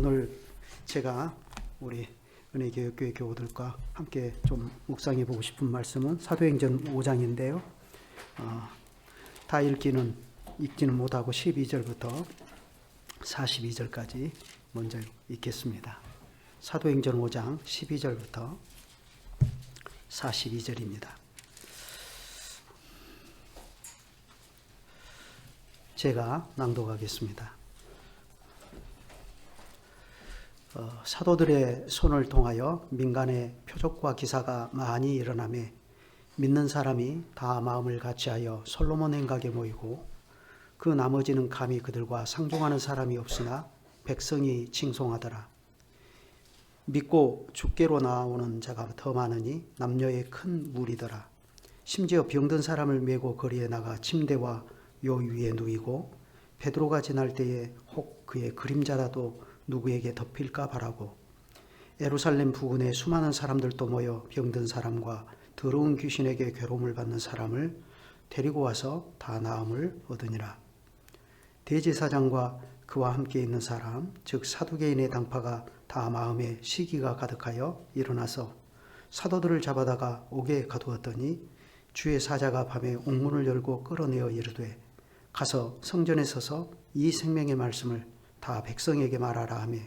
오늘 제가 우리 은혜교육교회 교우들과 함께 좀 묵상해 보고 싶은 말씀은 사도행전 5장인데요. 다 읽지는 못하고 12절부터 42절까지 먼저 읽겠습니다. 사도행전 5장 12절부터 42절입니다. 제가 낭독하겠습니다. 사도들의 손을 통하여 민간의 표적과 기사가 많이 일어나매 믿는 사람이 다 마음을 같이하여 솔로몬 행각에 모이고 그 나머지는 감히 그들과 상종하는 사람이 없으나 백성이 칭송하더라. 믿고 주께로 나오는 자가 더 많으니 남녀의 큰 무리더라. 심지어 병든 사람을 메고 거리에 나가 침대와 요 위에 누이고 베드로가 지날 때에 혹 그의 그림자라도 누구에게 덮일까 바라고 예루살렘 부근에 수많은 사람들도 모여 병든 사람과 더러운 귀신에게 괴로움을 받는 사람을 데리고 와서 다 나음을 얻으니라. 대제사장과 그와 함께 있는 사람 즉 사두개인의 당파가 다 마음에 시기가 가득하여 일어나서 사도들을 잡아다가 옥에 가두었더니 주의 사자가 밤에 옥문을 열고 끌어내어 이르되 가서 성전에 서서 이 생명의 말씀을 다 백성에게 말하라 하며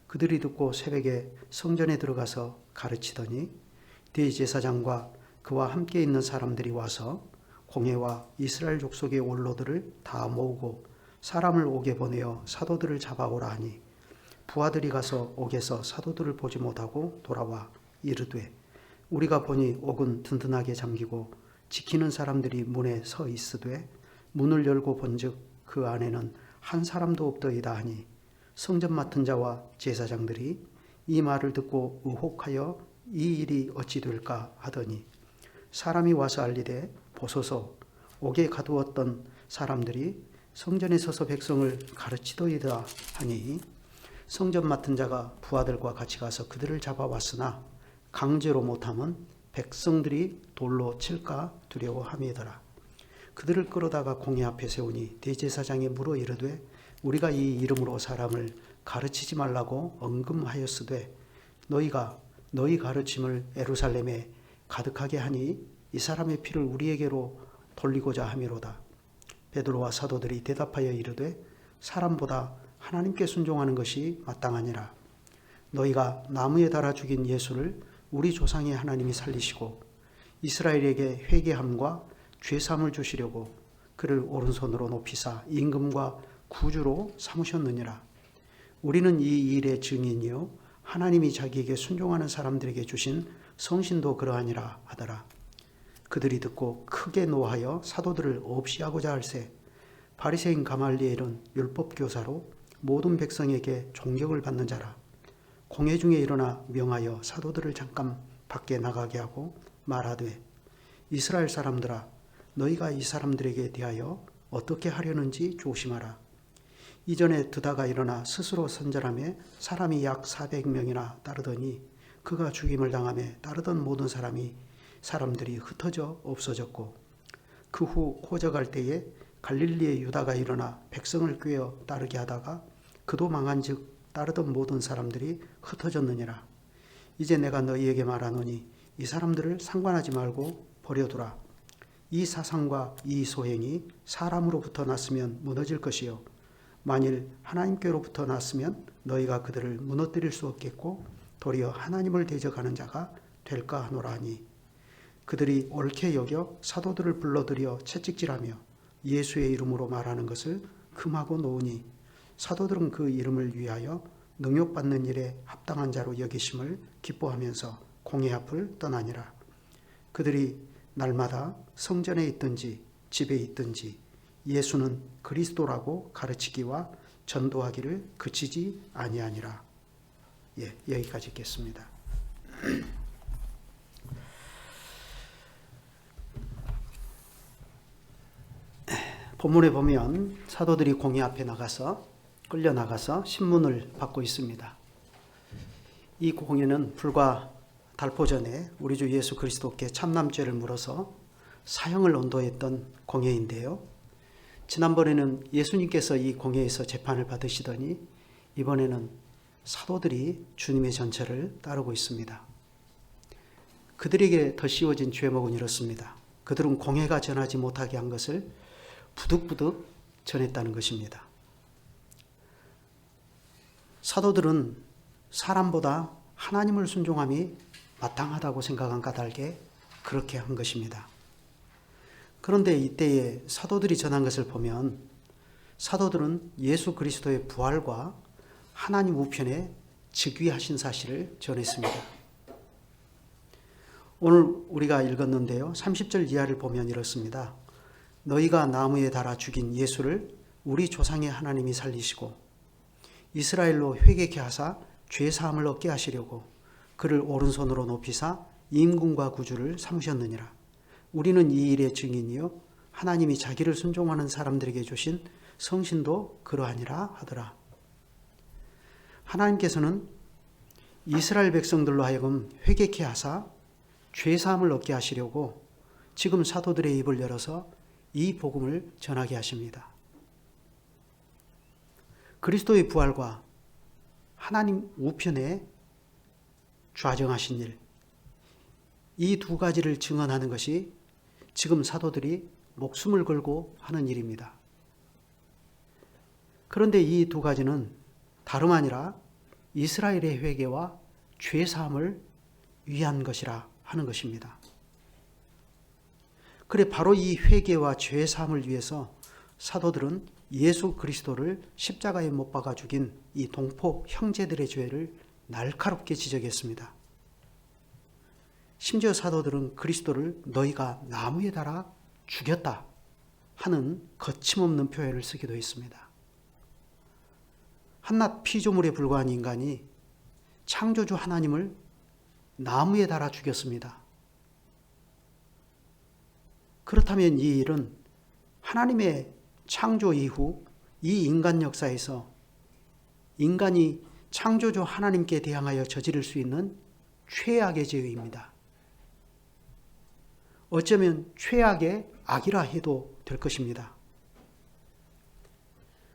그들이 듣고 새벽에 성전에 들어가서 가르치더니 대제사장과 그와 함께 있는 사람들이 와서 공회와 이스라엘 족속의 원로들을 다 모으고 사람을 옥에 보내어 사도들을 잡아오라 하니 부하들이 가서 옥에서 사도들을 보지 못하고 돌아와 이르되 우리가 보니 옥은 든든하게 잠기고 지키는 사람들이 문에 서 있으되 문을 열고 본즉 그 안에는 한 사람도 없더이다 하니 성전 맡은 자와 제사장들이 이 말을 듣고 의혹하여 이 일이 어찌 될까 하더니 사람이 와서 알리되 보소서 옥에 가두었던 사람들이 성전에 서서 백성을 가르치더이다 하니 성전 맡은 자가 부하들과 같이 가서 그들을 잡아왔으나 강제로 못하면 백성들이 돌로 칠까 두려워함이더라. 그들을 끌어다가 공회 앞에 세우니 대제사장이 물어 이르되 우리가 이 이름으로 사람을 가르치지 말라고 언금하였으되 너희가 너희 가르침을 예루살렘에 가득하게 하니 이 사람의 피를 우리에게로 돌리고자 함이로다. 베드로와 사도들이 대답하여 이르되 사람보다 하나님께 순종하는 것이 마땅하니라. 너희가 나무에 달아 죽인 예수를 우리 조상의 하나님이 살리시고 이스라엘에게 회개함과 죄사함을 주시려고 그를 오른손으로 높이사 임금과 구주로 삼으셨느니라. 우리는 이 일의 증인이요 하나님이 자기에게 순종하는 사람들에게 주신 성신도 그러하니라 하더라. 그들이 듣고 크게 노하여 사도들을 없이 하고자 할세 바리새인 가말리엘은 율법교사로 모든 백성에게 존경을 받는 자라. 공회 중에 일어나 명하여 사도들을 잠깐 밖에 나가게 하고 말하되 이스라엘 사람들아 너희가 이 사람들에게 대하여 어떻게 하려는지 조심하라. 이전에 드다가 일어나 스스로 선전하며 사람이 약 400명이나 따르더니 그가 죽임을 당하며 따르던 모든 사람들이 흩어져 없어졌고 그 후 호적할 때에 갈릴리의 유다가 일어나 백성을 꾀어 따르게 하다가 그도 망한즉 따르던 모든 사람들이 흩어졌느니라. 이제 내가 너희에게 말하노니 이 사람들을 상관하지 말고 버려두라. 이 사상과 이 소행이 사람으로부터 났으면 무너질 것이요 만일 하나님께로부터 났으면 너희가 그들을 무너뜨릴 수 없겠고 도리어 하나님을 대적하는 자가 될까 하노라 하니 그들이 옳게 여겨 사도들을 불러들여 채찍질하며 예수의 이름으로 말하는 것을 금하고 놓으니 사도들은 그 이름을 위하여 능욕받는 일에 합당한 자로 여기심을 기뻐하면서 공회 앞을 떠나니라. 그들이 날마다 성전에 있든지 집에 있든지 예수는 그리스도라고 가르치기와 전도하기를 그치지 아니하니라. 여기까지 읽겠습니다. 본문에 보면 사도들이 공회 앞에 끌려나가서 신문을 받고 있습니다. 이 공회는 불과 달포 전에 우리 주 예수 그리스도께 참남죄를 물어서 사형을 언도했던 공회인데요. 지난번에는 예수님께서 이 공회에서 재판을 받으시더니 이번에는 사도들이 주님의 전체를 따르고 있습니다. 그들에게 더 씌워진 죄목은 이렇습니다. 그들은 공회가 전하지 못하게 한 것을 부득부득 전했다는 것입니다. 사도들은 사람보다 하나님을 순종함이 마땅하다고 생각한 까닭에 그렇게 한 것입니다. 그런데 이때에 사도들이 전한 것을 보면 사도들은 예수 그리스도의 부활과 하나님 우편에 즉위하신 사실을 전했습니다. 오늘 우리가 읽었는데요. 30절 이하를 보면 이렇습니다. 너희가 나무에 달아 죽인 예수를 우리 조상의 하나님이 살리시고 이스라엘로 회개케 하사 죄사함을 얻게 하시려고 그를 오른손으로 높이사 임금과 구주를 삼으셨느니라. 우리는 이 일의 증인이요 하나님이 자기를 순종하는 사람들에게 주신 성신도 그러하니라 하더라. 하나님께서는 이스라엘 백성들로 하여금 회개케 하사 죄사함을 얻게 하시려고 지금 사도들의 입을 열어서 이 복음을 전하게 하십니다. 그리스도의 부활과 하나님 우편에 좌정하신 일, 이 두 가지를 증언하는 것이 지금 사도들이 목숨을 걸고 하는 일입니다. 그런데 이 두 가지는 다름 아니라 이스라엘의 회개와 죄사함을 위한 것이라 하는 것입니다. 그래 바로 이 회개와 죄사함을 위해서 사도들은 예수 그리스도를 십자가에 못 박아 죽인 이 동포 형제들의 죄를 날카롭게 지적했습니다. 심지어 사도들은 그리스도를 너희가 나무에 달아 죽였다 하는 거침없는 표현을 쓰기도 했습니다. 한낱 피조물에 불과한 인간이 창조주 하나님을 나무에 달아 죽였습니다. 그렇다면 이 일은 하나님의 창조 이후 이 인간 역사에서 인간이 창조주 하나님께 대항하여 저지를 수 있는 최악의 죄입니다. 어쩌면 최악의 악이라 해도 될 것입니다.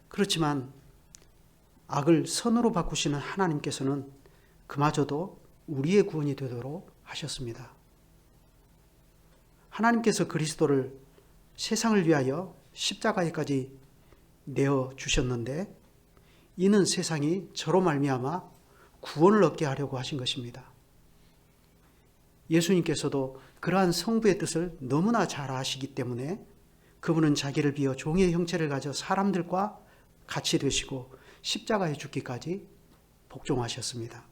그렇지만 악을 선으로 바꾸시는 하나님께서는 그마저도 우리의 구원이 되도록 하셨습니다. 하나님께서 그리스도를 세상을 위하여 십자가에까지 내어 주셨는데 이는 세상이 저로 말미암아 구원을 얻게 하려고 하신 것입니다. 예수님께서도 그러한 성부의 뜻을 너무나 잘 아시기 때문에 그분은 자기를 비어 종의 형체를 가져 사람들과 같이 되시고 십자가에 죽기까지 복종하셨습니다.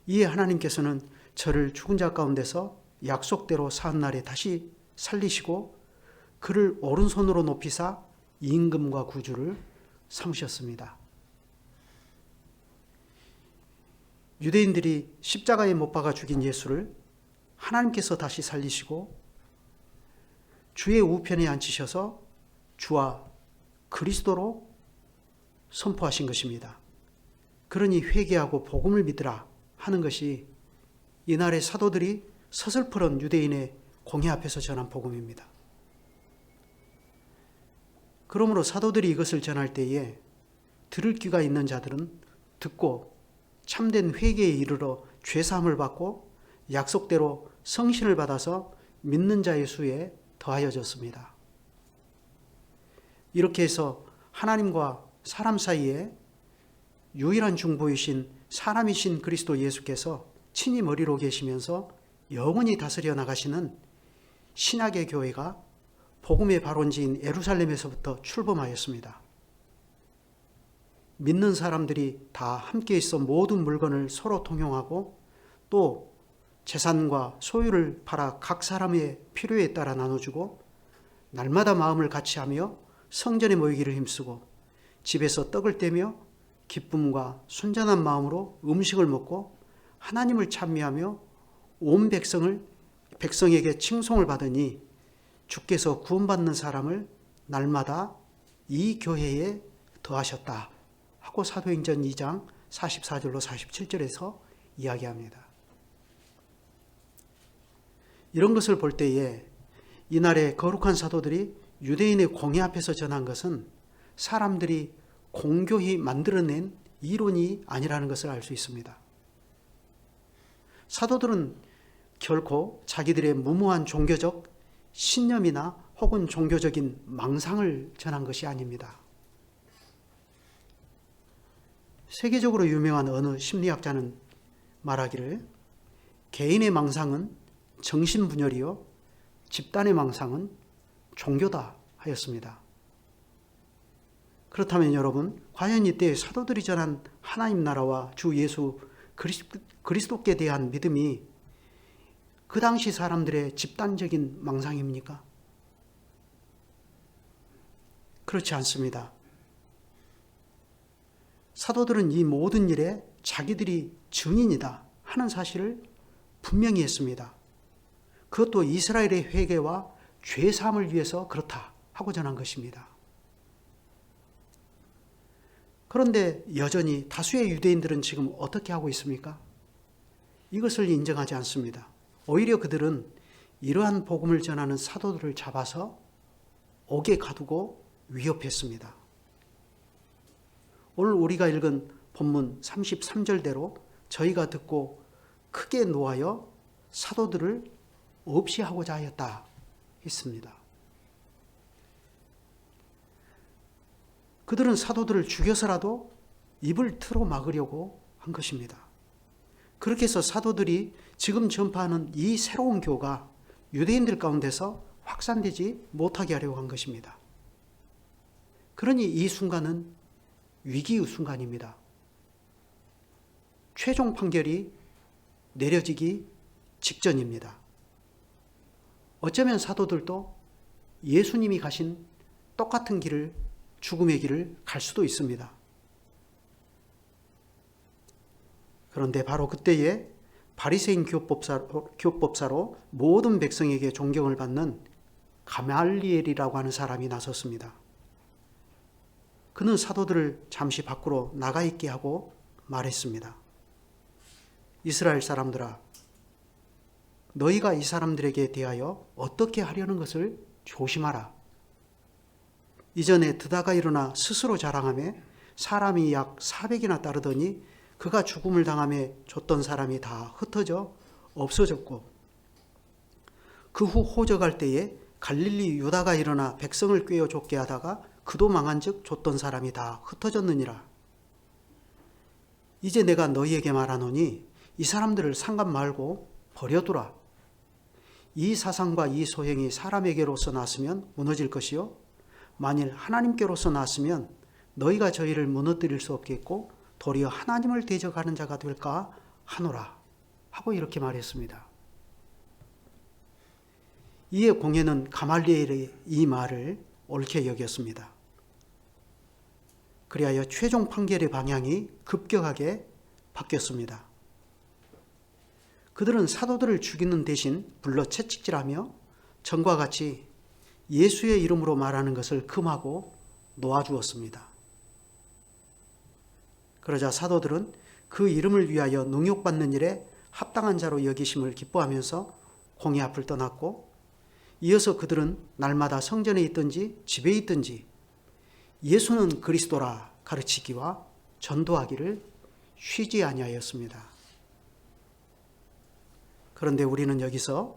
이에 하나님께서는 저를 죽은 자 가운데서 약속대로 사흘날에 다시 살리시고 그를 오른손으로 높이사 임금과 구주를 삼으셨습니다. 유대인들이 십자가에 못 박아 죽인 예수를 하나님께서 다시 살리시고 주의 우편에 앉히셔서 주와 그리스도로 선포하신 것입니다. 그러니 회개하고 복음을 믿으라 하는 것이 이날의 사도들이 서슬프런 유대인의 공회 앞에서 전한 복음입니다. 그러므로 사도들이 이것을 전할 때에 들을 귀가 있는 자들은 듣고 참된 회개에 이르러 죄사함을 받고 약속대로 성신을 받아서 믿는 자의 수에 더하여졌습니다. 이렇게 해서 하나님과 사람 사이에 유일한 중보이신 사람이신 그리스도 예수께서 친히 머리로 계시면서 영원히 다스려 나가시는 신약의 교회가 복음의 발원지인 예루살렘에서부터 출범하였습니다. 믿는 사람들이 다 함께 있어 모든 물건을 서로 통용하고 또 재산과 소유를 팔아 각 사람의 필요에 따라 나눠주고 날마다 마음을 같이하며 성전에 모이기를 힘쓰고 집에서 떡을 떼며 기쁨과 순전한 마음으로 음식을 먹고 하나님을 찬미하며 온 백성에게 칭송을 받으니 주께서 구원받는 사람을 날마다 이 교회에 더하셨다 하고 사도행전 2장 44절로 47절에서 이야기합니다. 이런 것을 볼 때에 이날의 거룩한 사도들이 유대인의 공회 앞에서 전한 것은 사람들이 공교히 만들어낸 이론이 아니라는 것을 알 수 있습니다. 사도들은 결코 자기들의 무모한 종교적 신념이나 혹은 종교적인 망상을 전한 것이 아닙니다. 세계적으로 유명한 어느 심리학자는 말하기를 개인의 망상은 정신분열이요 집단의 망상은 종교다 하였습니다. 그렇다면 여러분, 과연 이때 사도들이 전한 하나님 나라와 주 예수 그리스도께 대한 믿음이 그 당시 사람들의 집단적인 망상입니까? 그렇지 않습니다. 사도들은 이 모든 일에 자기들이 증인이다 하는 사실을 분명히 했습니다. 그것도 이스라엘의 회개와 죄사함을 위해서 그렇다 하고 전한 것입니다. 그런데 여전히 다수의 유대인들은 지금 어떻게 하고 있습니까? 이것을 인정하지 않습니다. 오히려 그들은 이러한 복음을 전하는 사도들을 잡아서 옥에 가두고 위협했습니다. 오늘 우리가 읽은 본문 33절대로 저희가 듣고 크게 노하여 사도들을 없이 하고자 하였다 했습니다. 그들은 사도들을 죽여서라도 입을 틀어 막으려고 한 것입니다. 그렇게 해서 사도들이 지금 전파하는 이 새로운 교가 유대인들 가운데서 확산되지 못하게 하려고 한 것입니다. 그러니 이 순간은 위기의 순간입니다. 최종 판결이 내려지기 직전입니다. 어쩌면 사도들도 예수님이 가신 똑같은 길을, 죽음의 길을 갈 수도 있습니다. 그런데 바로 그때에 바리새인 교법사로 모든 백성에게 존경을 받는 가말리엘이라고 하는 사람이 나섰습니다. 그는 사도들을 잠시 밖으로 나가 있게 하고 말했습니다. 이스라엘 사람들아, 너희가 이 사람들에게 대하여 어떻게 하려는 것을 조심하라. 이전에 드다가 일어나 스스로 자랑하며 사람이 약 400이나 따르더니 그가 죽음을 당하며 줬던 사람이 다 흩어져 없어졌고, 그 후 호적할 때에 갈릴리 유다가 일어나 백성을 꾀어 쫓게 하다가 그도 망한즉 줬던 사람이 다 흩어졌느니라. 이제 내가 너희에게 말하노니 이 사람들을 상관 말고 버려두라. 이 사상과 이 소행이 사람에게로서 났으면 무너질 것이요, 만일 하나님께로서 났으면 너희가 저희를 무너뜨릴 수 없겠고 도리어 하나님을 대적하는 자가 될까 하노라 하고 이렇게 말했습니다. 이에 공회는 가말리엘의 이 말을 옳게 여겼습니다. 그리하여 최종 판결의 방향이 급격하게 바뀌었습니다. 그들은 사도들을 죽이는 대신 불러 채찍질하며 전과 같이 예수의 이름으로 말하는 것을 금하고 놓아주었습니다. 그러자 사도들은 그 이름을 위하여 능욕받는 일에 합당한 자로 여기심을 기뻐하면서 공회 앞을 떠났고, 이어서 그들은 날마다 성전에 있든지 집에 있든지 예수는 그리스도라 가르치기와 전도하기를 쉬지 아니하였습니다. 그런데 우리는 여기서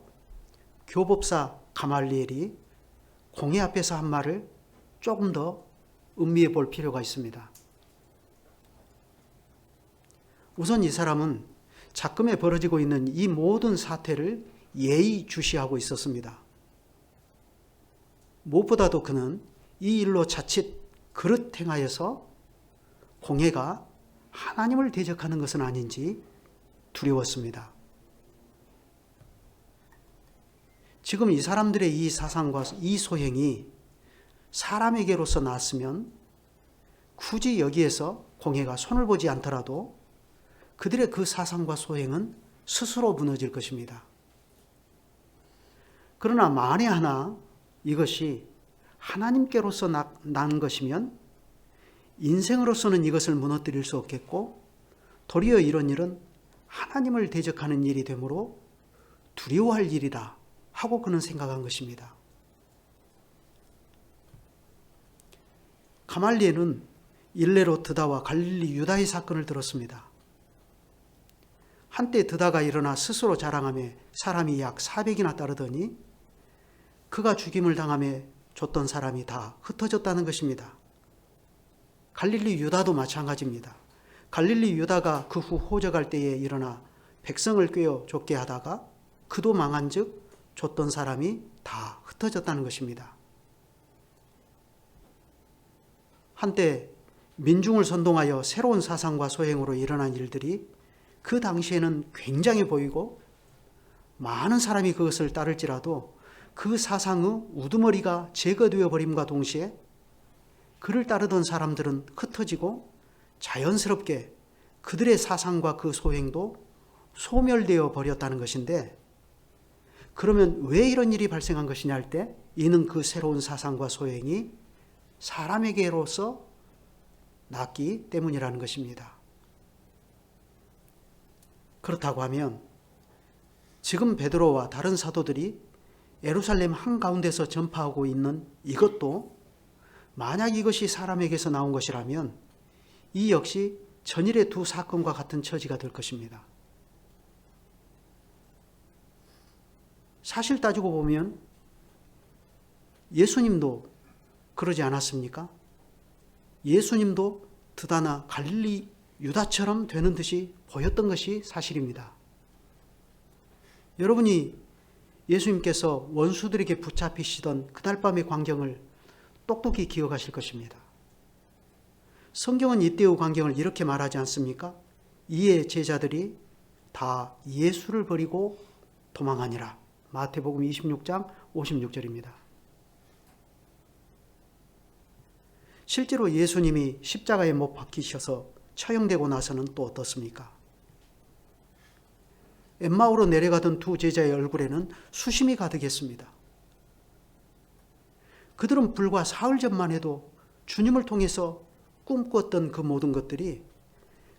교법사 가말리엘이 공회 앞에서 한 말을 조금 더 음미해 볼 필요가 있습니다. 우선 이 사람은 작금에 벌어지고 있는 이 모든 사태를 예의주시하고 있었습니다. 무엇보다도 그는 이 일로 자칫 그릇 행하여서 공회가 하나님을 대적하는 것은 아닌지 두려웠습니다. 지금 이 사람들의 이 사상과 이 소행이 사람에게로서 났으면 굳이 여기에서 공회가 손을 보지 않더라도 그들의 그 사상과 소행은 스스로 무너질 것입니다. 그러나 만에 하나 이것이 하나님께로서 난 것이면 인생으로서는 이것을 무너뜨릴 수 없겠고, 도리어 이런 일은 하나님을 대적하는 일이 되므로 두려워할 일이다 하고 그는 생각한 것입니다. 가말리엘은 일례로 드다와 갈릴리 유다의 사건을 들었습니다. 한때 드다가 일어나 스스로 자랑하며 사람이 약 400이나 따르더니 그가 죽임을 당하며 줬던 사람이 다 흩어졌다는 것입니다. 갈릴리 유다도 마찬가지입니다. 갈릴리 유다가 그 후 호적할 때에 일어나 백성을 꿰어 쫓게 하다가 그도 망한즉 줬던 사람이 다 흩어졌다는 것입니다. 한때 민중을 선동하여 새로운 사상과 소행으로 일어난 일들이 그 당시에는 굉장히 보이고 많은 사람이 그것을 따를지라도 그 사상의 우두머리가 제거되어 버림과 동시에 그를 따르던 사람들은 흩어지고 자연스럽게 그들의 사상과 그 소행도 소멸되어 버렸다는 것인데, 그러면 왜 이런 일이 발생한 것이냐 할 때 이는 그 새로운 사상과 소행이 사람에게로서 났기 때문이라는 것입니다. 그렇다고 하면 지금 베드로와 다른 사도들이 예루살렘 한가운데서 전파하고 있는 이것도 만약 이것이 사람에게서 나온 것이라면 이 역시 전일의 두 사건과 같은 처지가 될 것입니다. 사실 따지고 보면 예수님도 그러지 않았습니까? 예수님도 드다나 갈릴리 유다처럼 되는 듯이 보였던 것이 사실입니다. 여러분이 예수님께서 원수들에게 붙잡히시던 그날 밤의 광경을 똑똑히 기억하실 것입니다. 성경은 이때의 광경을 이렇게 말하지 않습니까? 이에 제자들이 다 예수를 버리고 도망하니라. 마태복음 26장 56절입니다. 실제로 예수님이 십자가에 못 박히셔서 처형되고 나서는 또 어떻습니까? 엠마오로 내려가던 두 제자의 얼굴에는 수심이 가득했습니다. 그들은 불과 사흘 전만 해도 주님을 통해서 꿈꿨던 그 모든 것들이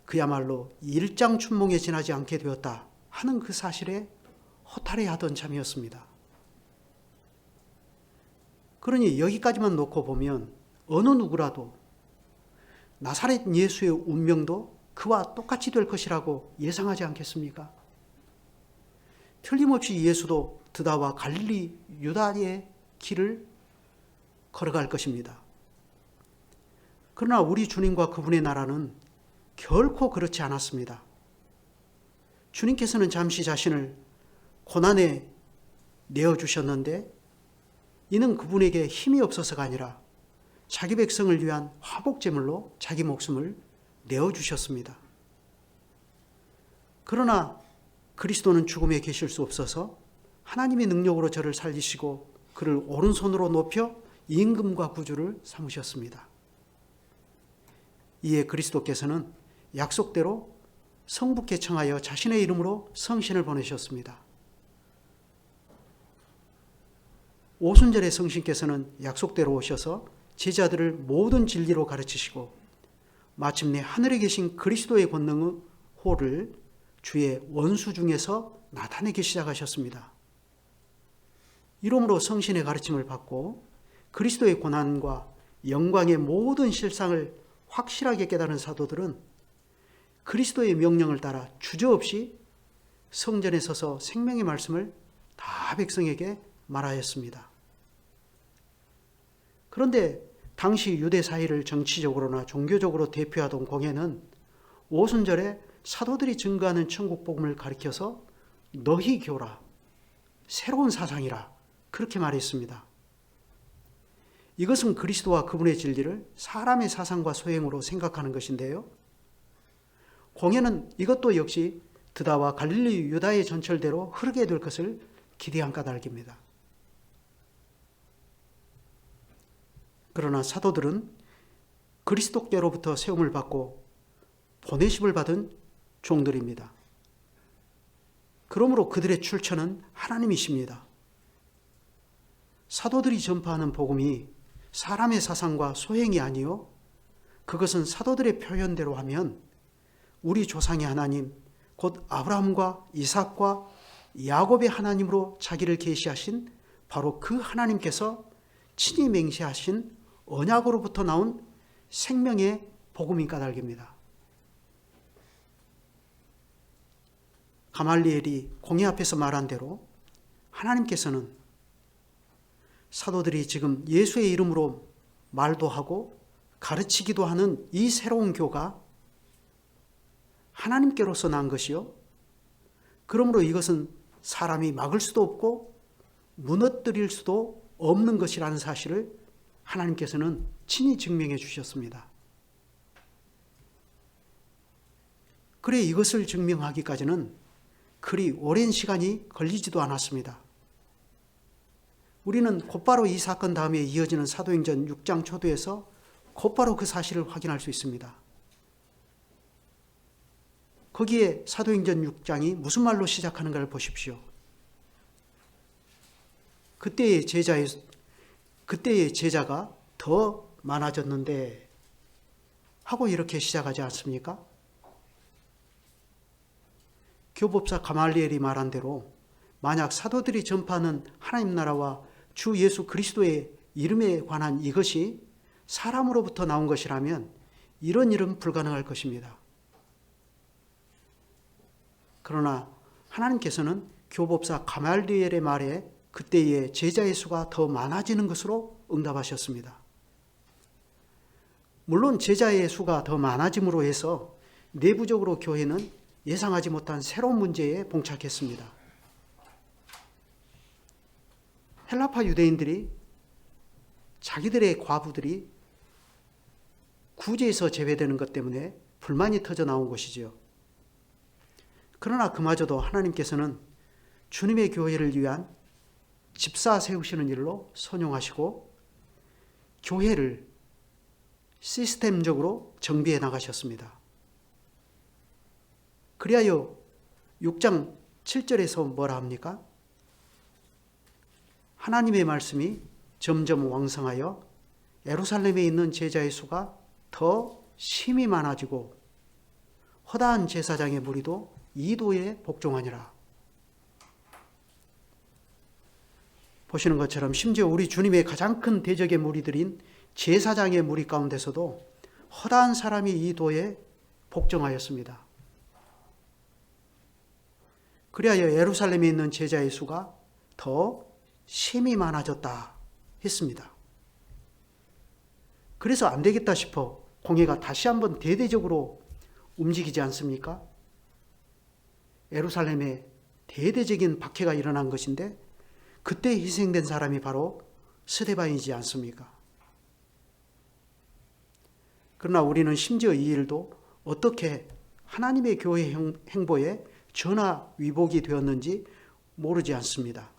그야말로 일장춘몽에 지나지 않게 되었다 하는 그 사실에 허탈해하던 참이었습니다. 그러니 여기까지만 놓고 보면 어느 누구라도 나사렛 예수의 운명도 그와 똑같이 될 것이라고 예상하지 않겠습니까? 틀림없이 예수도 드다와 갈릴리 유다의 길을 걸어갈 것입니다. 그러나 우리 주님과 그분의 나라는 결코 그렇지 않았습니다. 주님께서는 잠시 자신을 고난에 내어주셨는데 이는 그분에게 힘이 없어서가 아니라 자기 백성을 위한 화목제물로 자기 목숨을 내어주셨습니다. 그러나 그리스도는 죽음에 계실 수 없어서 하나님의 능력으로 저를 살리시고 그를 오른손으로 높여 임금과 구주를 삼으셨습니다. 이에 그리스도께서는 약속대로 성부께 청하여 자신의 이름으로 성신을 보내셨습니다. 오순절의 성신께서는 약속대로 오셔서 제자들을 모든 진리로 가르치시고 마침내 하늘에 계신 그리스도의 권능의 호를 주의 원수 중에서 나타내기 시작하셨습니다. 이러므로 성신의 가르침을 받고 그리스도의 고난과 영광의 모든 실상을 확실하게 깨달은 사도들은 그리스도의 명령을 따라 주저없이 성전에 서서 생명의 말씀을 다 백성에게 말하였습니다. 그런데 당시 유대 사회를 정치적으로나 종교적으로 대표하던 공회는 오순절에 사도들이 증거하는 천국 복음을 가리켜서 너희 교라, 새로운 사상이라 그렇게 말했습니다. 이것은 그리스도와 그분의 진리를 사람의 사상과 소행으로 생각하는 것인데요. 공회는 이것도 역시 드다와 갈릴리 유다의 전철대로 흐르게 될 것을 기대한 까닭입니다. 그러나 사도들은 그리스도께로부터 세움을 받고 보내심을 받은 종들입니다. 그러므로 그들의 출처는 하나님이십니다. 사도들이 전파하는 복음이 사람의 사상과 소행이 아니요 그것은 사도들의 표현대로 하면 우리 조상의 하나님 곧 아브라함과 이삭과 야곱의 하나님으로 자기를 계시하신 바로 그 하나님께서 친히 맹세하신 언약으로부터 나온 생명의 복음이 까닭입니다. 가말리엘이 공회 앞에서 말한 대로 하나님께서는 사도들이 지금 예수의 이름으로 말도 하고 가르치기도 하는 이 새로운 교가 하나님께로서 난 것이요, 그러므로 이것은 사람이 막을 수도 없고 무너뜨릴 수도 없는 것이라는 사실을 하나님께서는 친히 증명해 주셨습니다. 그래 이것을 증명하기까지는 그리 오랜 시간이 걸리지도 않았습니다. 우리는 곧바로 이 사건 다음에 이어지는 사도행전 6장 초도에서 곧바로 그 사실을 확인할 수 있습니다. 거기에 사도행전 6장이 무슨 말로 시작하는가를 보십시오. 그때의 제자가 더 많아졌는데 하고 이렇게 시작하지 않습니까? 교법사 가말리엘이 말한 대로 만약 사도들이 전파하는 하나님 나라와 주 예수 그리스도의 이름에 관한 이것이 사람으로부터 나온 것이라면 이런 일은 불가능할 것입니다. 그러나 하나님께서는 교법사 가말리엘의 말에 그때의 제자의 수가 더 많아지는 것으로 응답하셨습니다. 물론 제자의 수가 더 많아짐으로 해서 내부적으로 교회는 예상하지 못한 새로운 문제에 봉착했습니다. 헬라파 유대인들이 자기들의 과부들이 구제에서 제외되는 것 때문에 불만이 터져 나온 것이지요. 그러나 그마저도 하나님께서는 주님의 교회를 위한 집사 세우시는 일로 선용하시고 교회를 시스템적으로 정비해 나가셨습니다. 그리하여 6장 7절에서 뭐라 합니까? 하나님의 말씀이 점점 왕성하여 예루살렘에 있는 제자의 수가 더 심히 많아지고 허다한 제사장의 무리도 이도에 복종하니라. 보시는 것처럼 심지어 우리 주님의 가장 큰 대적의 무리들인 제사장의 무리 가운데서도 허다한 사람이 이도에 복종하였습니다. 그리하여 예루살렘에 있는 제자의 수가 더 심히 많아졌다 했습니다. 그래서 안 되겠다 싶어 공회가 다시 한번 대대적으로 움직이지 않습니까? 예루살렘에 대대적인 박해가 일어난 것인데 그때 희생된 사람이 바로 스데반이지 않습니까? 그러나 우리는 심지어 이 일도 어떻게 하나님의 교회 행보에 전화위복이 되었는지 모르지 않습니다.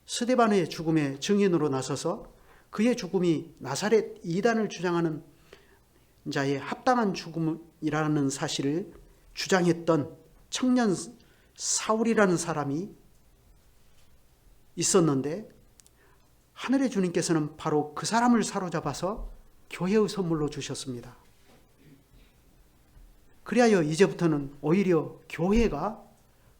스데반의 죽음의 증인으로 나서서 그의 죽음이 나사렛 이단을 주장하는 자의 합당한 죽음이라는 사실을 주장했던 청년 사울이라는 사람이 있었는데 하늘의 주님께서는 바로 그 사람을 사로잡아서 교회의 선물로 주셨습니다. 그리하여 이제부터는 오히려 교회가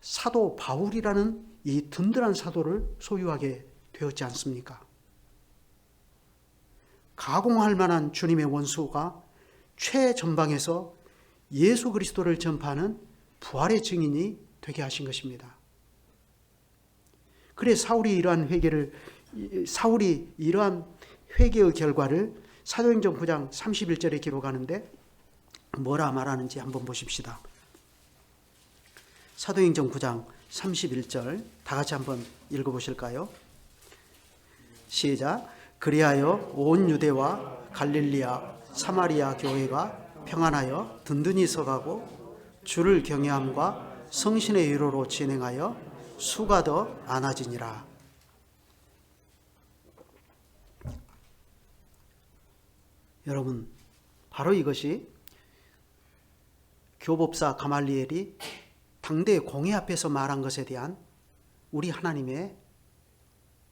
사도 바울이라는 이 든든한 사도를 소유하게 되었지 않습니까? 가공할 만한 주님의 원수가 최전방에서 예수 그리스도를 전파하는 부활의 증인이 되게 하신 것입니다. 그래 사울이 이러한 회개의 결과를 사도행전 9장 31절에 기록하는데 뭐라 말하는지 한번 보십시다. 사도행전 9장 31절 다 같이 한번 읽어보실까요? 시작. 그리하여 온 유대와 갈릴리아 사마리아 교회가 평안하여 든든히 서가고 주를 경외함과 성신의 위로로 진행하여 수가 더 많아지니라. 여러분, 바로 이것이 교법사 가말리엘이 당대 공회 앞에서 말한 것에 대한 우리 하나님의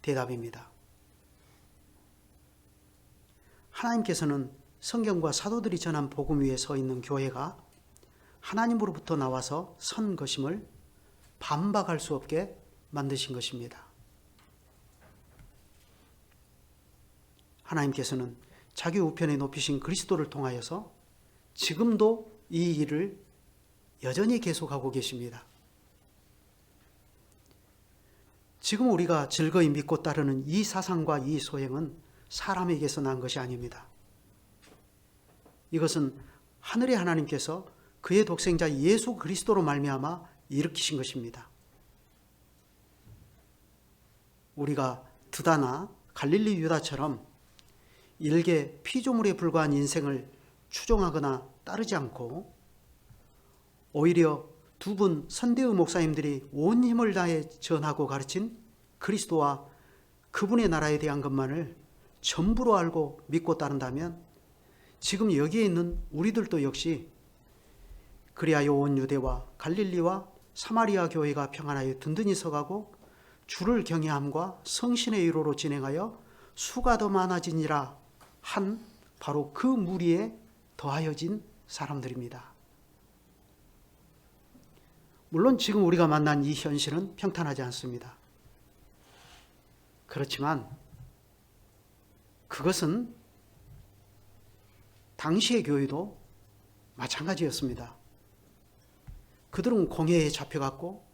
대답입니다. 하나님께서는 성경과 사도들이 전한 복음 위에 서 있는 교회가 하나님으로부터 나와서 선 것임을 반박할 수 없게 만드신 것입니다. 하나님께서는 자기 우편에 높이신 그리스도를 통하여서 지금도 이 일을 여전히 계속하고 계십니다. 지금 우리가 즐거이 믿고 따르는 이 사상과 이 소행은 사람에게서 난 것이 아닙니다. 이것은 하늘의 하나님께서 그의 독생자 예수 그리스도로 말미암아 일으키신 것입니다. 우리가 드다나 갈릴리 유다처럼 일개 피조물에 불과한 인생을 추종하거나 따르지 않고 오히려 두 분 선대의 목사님들이 온 힘을 다해 전하고 가르친 그리스도와 그분의 나라에 대한 것만을 전부로 알고 믿고 따른다면 지금 여기에 있는 우리들도 역시 그리하여 온 유대와 갈릴리와 사마리아 교회가 평안하여 든든히 서가고 주를 경외함과 성신의 위로로 진행하여 수가 더 많아지니라 한 바로 그 무리에 더하여진 사람들입니다. 물론 지금 우리가 만난 이 현실은 평탄하지 않습니다. 그렇지만 그것은 당시의 교회도 마찬가지였습니다. 그들은 공회에 잡혀갔고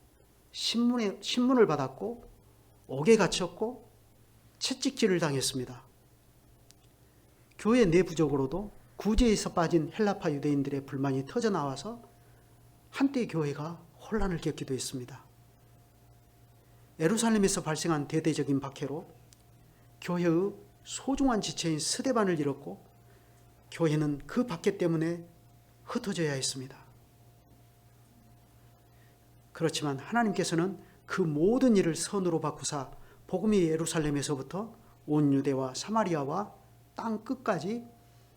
신문을 받았고 옥에 갇혔고 채찍질을 당했습니다. 교회 내부적으로도 구제에서 빠진 헬라파 유대인들의 불만이 터져나와서 한때 교회가 혼란을 겪기도 했습니다. 예루살렘에서 발생한 대대적인 박해로 교회의 소중한 지체인 스데반을 잃었고 교회는 그 박해 때문에 흩어져야 했습니다. 그렇지만 하나님께서는 그 모든 일을 선으로 바꾸사 복음이 예루살렘에서부터 온 유대와 사마리아와 땅 끝까지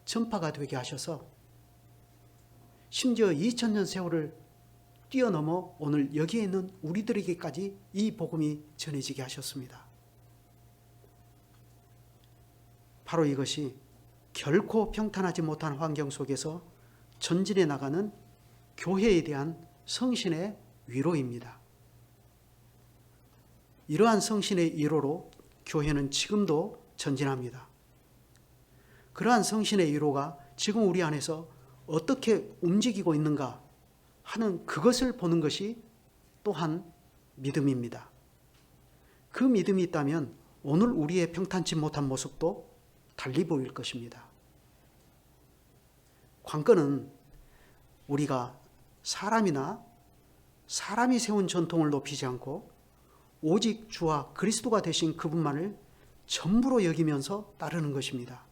전파가 되게 하셔서 심지어 2000년 세월을 뛰어넘어 오늘 여기에 있는 우리들에게까지 이 복음이 전해지게 하셨습니다. 바로 이것이 결코 평탄하지 못한 환경 속에서 전진해 나가는 교회에 대한 성신의 위로입니다. 이러한 성신의 위로로 교회는 지금도 전진합니다. 그러한 성신의 위로가 지금 우리 안에서 어떻게 움직이고 있는가 하는 그것을 보는 것이 또한 믿음입니다. 그 믿음이 있다면 오늘 우리의 평탄치 못한 모습도 달리 보일 것입니다. 관건은 우리가 사람이나 사람이 세운 전통을 높이지 않고 오직 주와 그리스도가 되신 그분만을 전부로 여기면서 따르는 것입니다.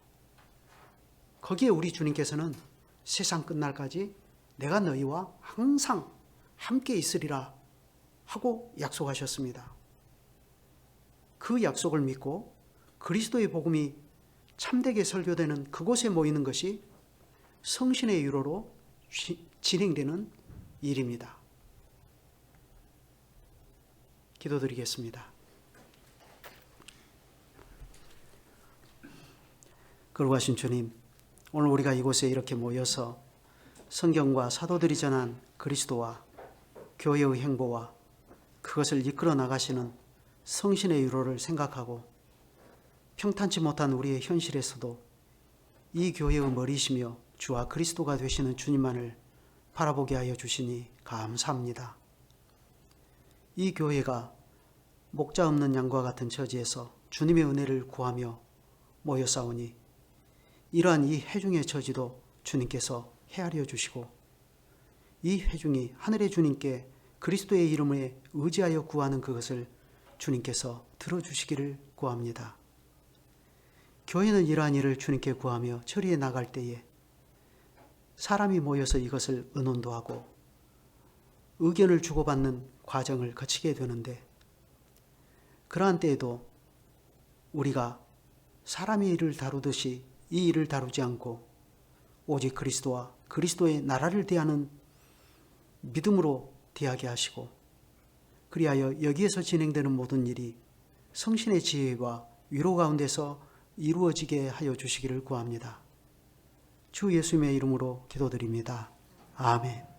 거기에 우리 주님께서는 세상 끝날까지 내가 너희와 항상 함께 있으리라 하고 약속하셨습니다. 그 약속을 믿고 그리스도의 복음이 참되게 설교되는 그곳에 모이는 것이 성신의 위로로 진행되는 일입니다. 기도드리겠습니다. 거룩하신 주님, 오늘 우리가 이곳에 이렇게 모여서 성경과 사도들이 전한 그리스도와 교회의 행보와 그것을 이끌어 나가시는 성신의 위로를 생각하고 평탄치 못한 우리의 현실에서도 이 교회의 머리시며 주와 그리스도가 되시는 주님만을 바라보게 하여 주시니 감사합니다. 이 교회가 목자 없는 양과 같은 처지에서 주님의 은혜를 구하며 모여 싸우니 이러한 이 회중의 처지도 주님께서 헤아려 주시고 이 회중이 하늘의 주님께 그리스도의 이름에 의지하여 구하는 그것을 주님께서 들어주시기를 구합니다. 교회는 이러한 일을 주님께 구하며 처리해 나갈 때에 사람이 모여서 이것을 의논도 하고 의견을 주고받는 과정을 거치게 되는데 그러한 때에도 우리가 사람의 일을 다루듯이 이 일을 다루지 않고 오직 그리스도와 그리스도의 나라를 대하는 믿음으로 대하게 하시고 그리하여 여기에서 진행되는 모든 일이 성신의 지혜와 위로 가운데서 이루어지게 하여 주시기를 구합니다. 주 예수님의 이름으로 기도드립니다. 아멘.